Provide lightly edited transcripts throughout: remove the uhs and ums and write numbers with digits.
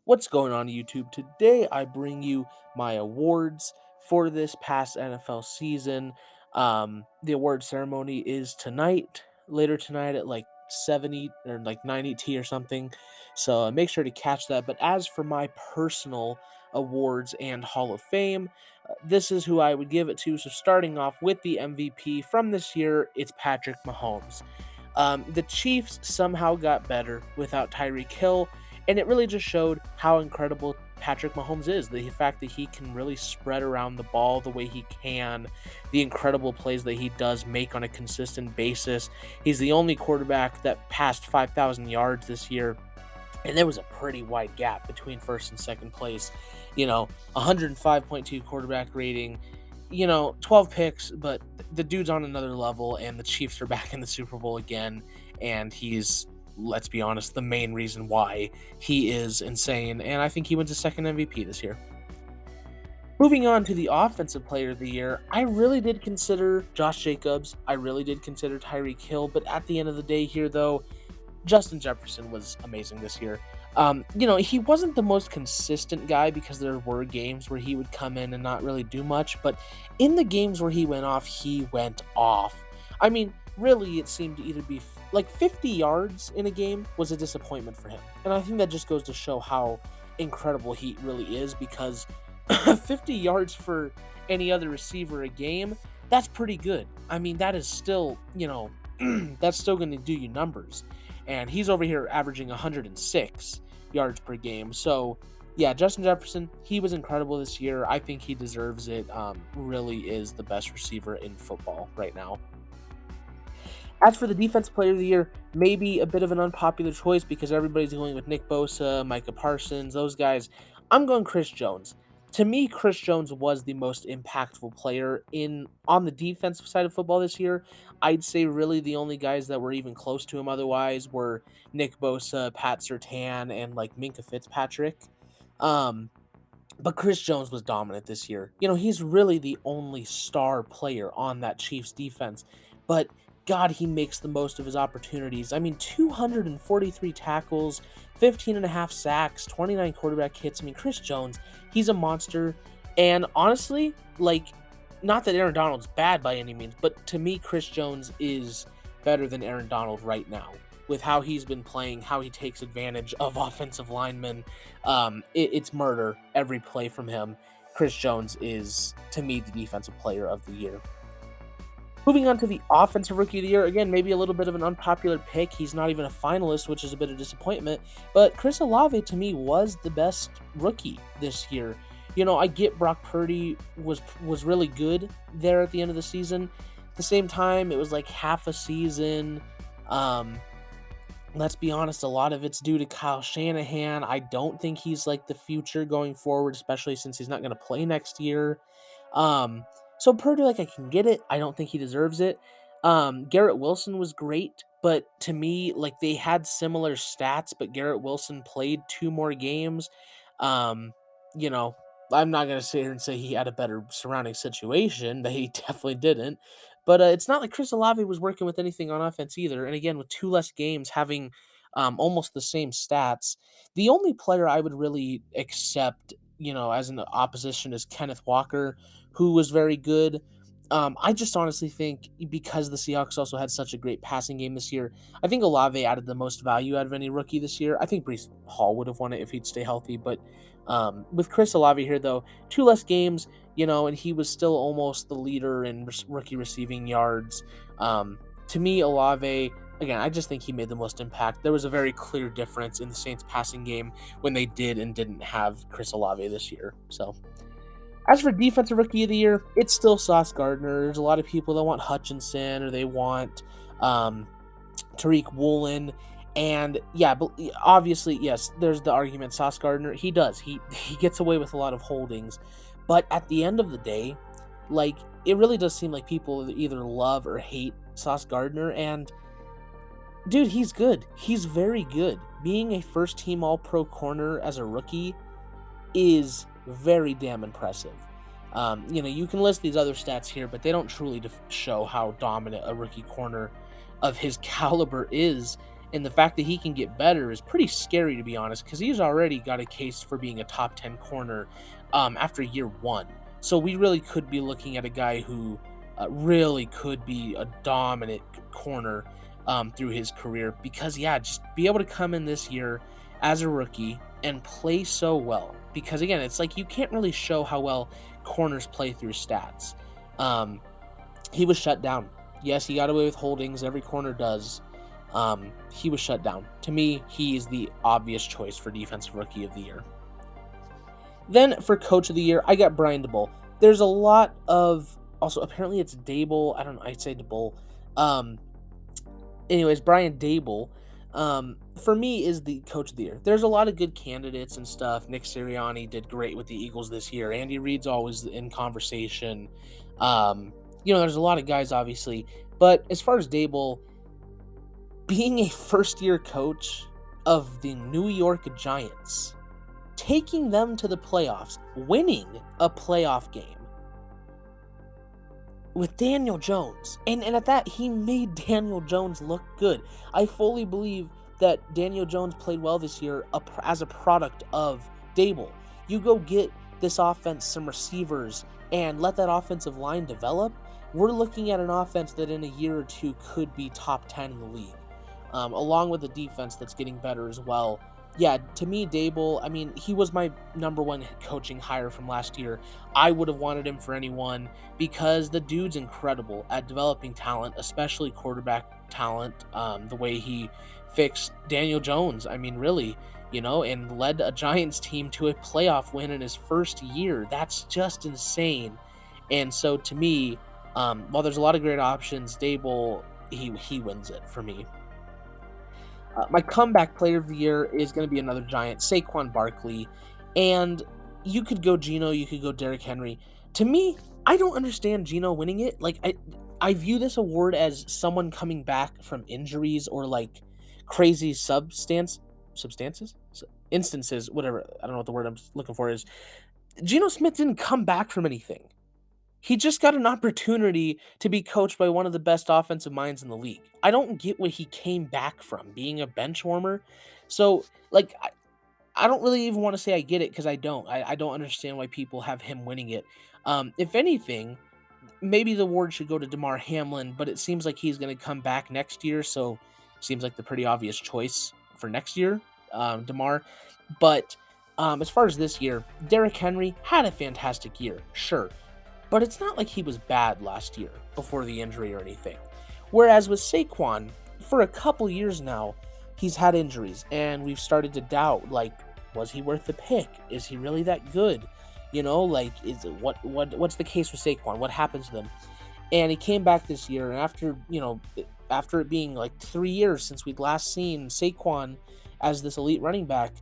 What's going on YouTube? Today I bring you my awards for this past NFL season. The award ceremony is tonight, later tonight at like 70 or like 9 ET or something. So make sure to catch that. But as for my personal awards and Hall of Fame, this is who I would give it to. So starting off with the MVP from this year, it's Patrick Mahomes. The Chiefs somehow got better without Tyreek Hill, and it really just showed how incredible Patrick Mahomes is. The fact that he can really spread around the ball the way he can, the incredible plays that he does make on a consistent basis. He's the only quarterback that passed 5,000 yards this year. And there was a pretty wide gap between first and second place. 105.2 quarterback rating, 12 picks, but the dude's on another level, and the Chiefs are back in the Super Bowl again, and he's, let's be honest, the main reason why he is insane, and I think he wins a second MVP this year. Moving on to the Offensive Player of the Year, I really did consider Josh Jacobs. I really did consider Tyreek Hill, but at the end of the day here, though, Justin Jefferson was amazing this year. He wasn't the most consistent guy because there were games where he would come in and not really do much, but in the games where he went off, he went off. I mean, really, it seemed to either be like 50 yards in a game was a disappointment for him. And I think that just goes to show how incredible he really is, because 50 yards for any other receiver a game, that's pretty good. I mean, that is still, that's still going to do you numbers. And he's over here averaging 106 yards per game. So, yeah, Justin Jefferson, he was incredible this year. I think he deserves it. Really is the best receiver in football right now. As for the Defensive Player of the Year, maybe a bit of an unpopular choice because everybody's going with Nick Bosa, Micah Parsons, those guys. I'm going Chris Jones. To me, Chris Jones was the most impactful player on the defensive side of football this year. I'd say really the only guys that were even close to him otherwise were Nick Bosa, Pat Surtain, and like Minkah Fitzpatrick. Um, but Chris Jones was dominant this year. He's really the only star player on that Chiefs defense. But God, he makes the most of his opportunities. I mean, 243 tackles, 15 and a half sacks, 29 quarterback hits. I mean, Chris Jones, he's a monster. And honestly, not that Aaron Donald's bad by any means, but to me, Chris Jones is better than Aaron Donald right now with how he's been playing, how he takes advantage of offensive linemen. It's murder every play from him. Chris Jones is, to me, the Defensive Player of the Year. Moving on to the Offensive Rookie of the Year, again, maybe a little bit of an unpopular pick. He's not even a finalist, which is a bit of disappointment. But Chris Olave, to me, was the best rookie this year. I get Brock Purdy was really good there at the end of the season. At the same time, it was like half a season. Let's be honest, a lot of it's due to Kyle Shanahan. I don't think he's like the future going forward, especially since he's not going to play next year. So Purdy, I can get it. I don't think he deserves it. Garrett Wilson was great, but to me, they had similar stats, but Garrett Wilson played 2 more games. Um, you know, I'm not gonna sit here and say he had a better surrounding situation. That he definitely didn't. But it's not like Chris Olave was working with anything on offense either. And again, with 2 less games, having almost the same stats, the only player I would really accept, as an opposition is Kenneth Walker, who was very good. I just honestly think because the Seahawks also had such a great passing game this year, I think Olave added the most value out of any rookie this year. I think Breece Hall would have won it if he'd stay healthy, but with Chris Olave here, though, 2 less games, and he was still almost the leader in rookie receiving yards. To me, Olave, again, I just think he made the most impact. There was a very clear difference in the Saints passing game when they did and didn't have Chris Olave this year. So, as for Defensive Rookie of the Year, it's still Sauce Gardner. There's a lot of people that want Hutchinson or they want Tariq Woolen. And yeah, but obviously, yes, there's the argument. Sauce Gardner, he does. He gets away with a lot of holdings. But at the end of the day, it really does seem like people either love or hate Sauce Gardner. And dude, he's good. He's very good. Being a first-team All-Pro corner as a rookie is very damn impressive. You can list these other stats here, but they don't truly show how dominant a rookie corner of his caliber is. And the fact that he can get better is pretty scary, to be honest, because he's already got a case for being a top 10 corner after year one. So we really could be looking at a guy who really could be a dominant corner through his career because, yeah, just be able to come in this year as a rookie and play so well. Because, again, it's like you can't really show how well corners play through stats. Um, he was shut down. Yes, he got away with holdings. Every corner does. He was shut down. To me, he is the obvious choice for Defensive Rookie of the Year. Then for Coach of the Year, I got Brian DeBull. There's a lot of also apparently it's Dable. I don't know. I'd say DeBull. Um, anyways, Brian Dable. For me is the Coach of the Year. There's a lot of good candidates and stuff. Nick Sirianni did great with the Eagles this year. Andy Reid's always in conversation. There's a lot of guys obviously, but as far as Dable, being a first-year coach of the New York Giants, taking them to the playoffs, winning a playoff game with Daniel Jones. And at that, he made Daniel Jones look good. I fully believe that Daniel Jones played well this year as a product of Dable. You go get this offense some receivers and let that offensive line develop. We're looking at an offense that in a year or two could be top 10 in the league. Along with the defense that's getting better as well. Yeah, to me, Dable, I mean, he was my number one coaching hire from last year. I would have wanted him for anyone because the dude's incredible at developing talent, especially quarterback talent, the way he fixed Daniel Jones. I mean, really, and led a Giants team to a playoff win in his first year. That's just insane. And so to me, while there's a lot of great options, Dable, he wins it for me. My comeback player of the year is going to be another Giant, Saquon Barkley. And you could go Geno, you could go Derrick Henry. To me, I don't understand Geno winning it. Like, I view this award as someone coming back from injuries or like crazy instances, whatever. I don't know what the word I'm looking for is. Geno Smith didn't come back from anything. He just got an opportunity to be coached by one of the best offensive minds in the league. I don't get what he came back from, being a bench warmer. So, like, I don't really even want to say I get it because I don't. I don't understand why people have him winning it. If anything, maybe the award should go to DeMar Hamlin, but it seems like he's going to come back next year, so seems like the pretty obvious choice for next year, DeMar. But as far as this year, Derrick Henry had a fantastic year, sure. But it's not like he was bad last year before the injury or anything. Whereas with Saquon, for a couple years now, he's had injuries, and we've started to doubt, like, was he worth the pick? Is he really that good? What's the case with Saquon? What happens to them? And he came back this year, and after it being like 3 years since we'd last seen Saquon as this elite running back,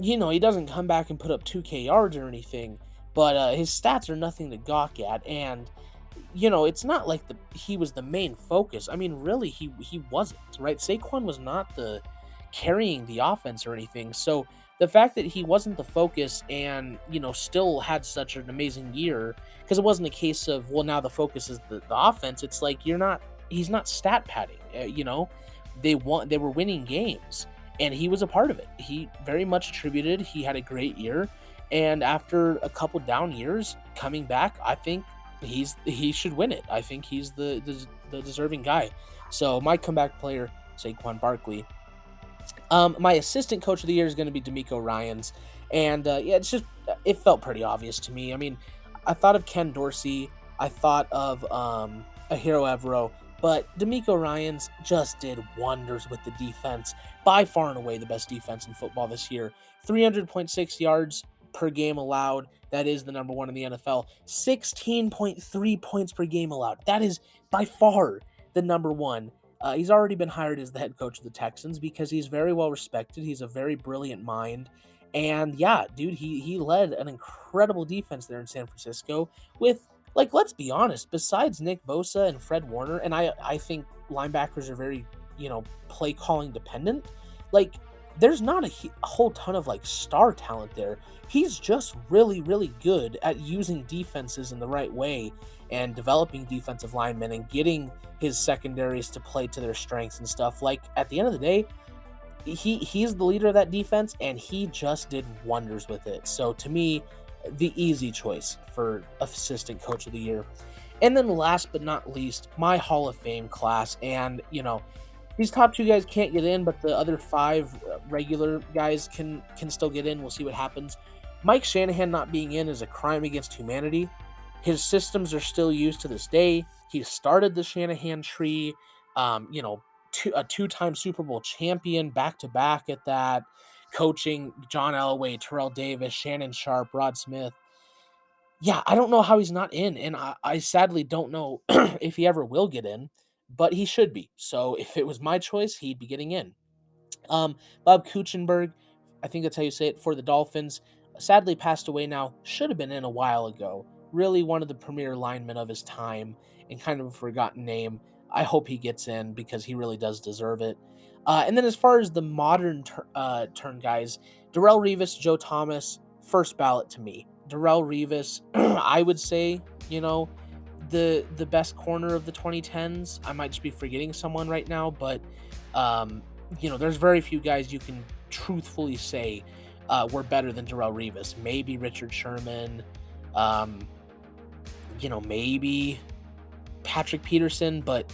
he doesn't come back and put up 2K yards or anything. But his stats are nothing to gawk at, and it's not like he was the main focus. I mean, really, he wasn't, right? Saquon was not the carrying the offense or anything. So the fact that he wasn't the focus and still had such an amazing year, because it wasn't a case of, well, now the focus is the offense. It's like he's not stat padding. They were winning games, and he was a part of it. He very much attributed. He had a great year. And after a couple down years coming back, I think he should win it. I think he's the deserving guy. So my comeback player, Saquon Barkley. My assistant coach of the year is going to be DeMeco Ryans. And it felt pretty obvious to me. I mean, I thought of Ken Dorsey. I thought of Ahiro Evero. But DeMeco Ryans just did wonders with the defense. By far and away the best defense in football this year. 300.6 yards per game allowed. That is the number one in the NFL. 16.3 points per game allowed. That is by far the number one. He's already been hired as the head coach of the Texans because he's very well respected. He's a very brilliant mind. And yeah, dude, he led an incredible defense there in San Francisco with, like, let's be honest, besides Nick Bosa and Fred Warner, and I think linebackers are very, play calling dependent. Like, there's not a whole ton of like star talent there. He's just really, really good at using defenses in the right way and developing defensive linemen and getting his secondaries to play to their strengths and stuff. Like at the end of the day, he's the leader of that defense and he just did wonders with it. So to me, the easy choice for assistant coach of the year. And then last but not least, my Hall of Fame class. And these top two guys can't get in, but the other five regular guys can still get in. We'll see what happens. Mike Shanahan not being in is a crime against humanity. His systems are still used to this day. He started the Shanahan tree. Um, you know, a two-time Super Bowl champion, back to back at that. Coaching John Elway, Terrell Davis, Shannon Sharp, Rod Smith. Yeah, I don't know how he's not in, and I sadly don't know if he ever will get in, but he should be. So if it was my choice, he'd be getting in. Bob Kuchenberg, I think that's how you say it, for the Dolphins, sadly passed away now. Should have been in a while ago. Really one of the premier linemen of his time and kind of a forgotten name. I hope he gets in because he really does deserve it. And then as far as the modern turn guys, Darrelle Revis, Joe Thomas, first ballot to me. Darrelle Revis, I would say, the best corner of the 2010s. I might just be forgetting someone right now, but there's very few guys you can truthfully say were better than Darrelle Revis. Maybe Richard Sherman, maybe Patrick Peterson, but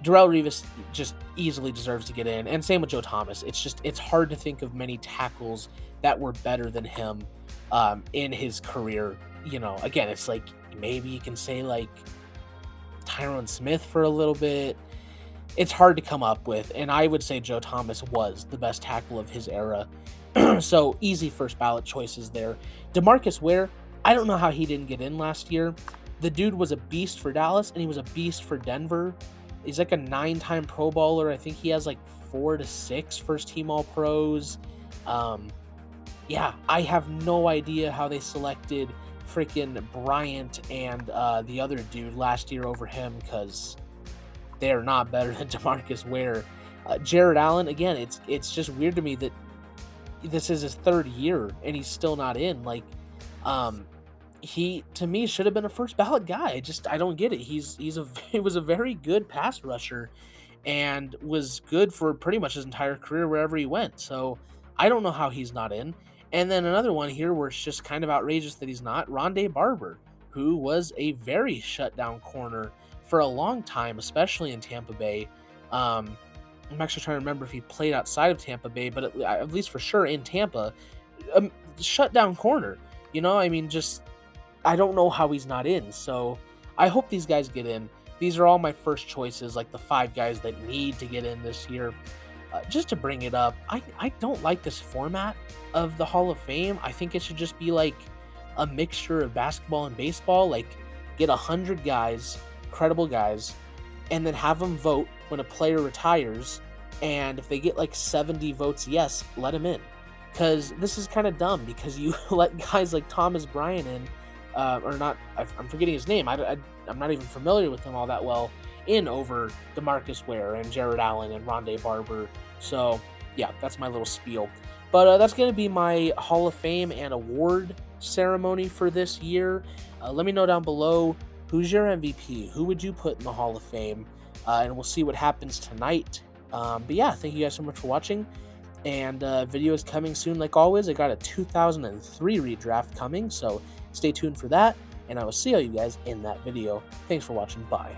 Darrelle Revis just easily deserves to get in. And same with Joe Thomas. It's hard to think of many tackles that were better than him in his career. Again, it's like maybe you can say like Tyron Smith for a little bit. It's hard to come up with, and I would say Joe Thomas was the best tackle of his era. So easy first ballot choices there. DeMarcus Ware, I don't know how he didn't get in last year. The dude was a beast for Dallas, and he was a beast for Denver. He's like a 9-time Pro Bowler. I think he has like 4 to 6 first-team All-Pros. Yeah, I have no idea how they selected freaking Bryant and the other dude last year over him, because they're not better than DeMarcus Ware. Jared Allen, again, it's just weird to me that this is his 3rd year and he's still not in. Like, he to me should have been a first ballot guy. I don't get it. He was a very good pass rusher and was good for pretty much his entire career wherever he went. So I don't know how he's not in. And then another one here where it's just kind of outrageous that he's not, Rondé Barber, who was a very shutdown corner for a long time, especially in Tampa Bay. I'm actually trying to remember if he played outside of Tampa Bay, but at least for sure in Tampa, shutdown corner. I don't know how he's not in. So I hope these guys get in. These are all my first choices, like the 5 guys that need to get in this year. Just to bring it up, I don't like this format of the Hall of Fame. I think it should just be like a mixture of basketball and baseball. Like, get 100 guys, credible guys, and then have them vote when a player retires. And if they get like 70 votes yes, let them in. Because this is kind of dumb, because you let guys like Thomas Bryant in, or not, I'm forgetting his name. I'm not even familiar with him all that well, in over DeMarcus Ware and Jared Allen and Rondé Barber. So yeah, that's my little spiel. But that's going to be my Hall of Fame and award ceremony for this year. Let me know down below, who's your MVP? Who would you put in the Hall of Fame? And we'll see what happens tonight. But yeah, thank you guys so much for watching. And video is coming soon, like always. I got a 2003 redraft coming, so stay tuned for that. And I will see all you guys in that video. Thanks for watching. Bye.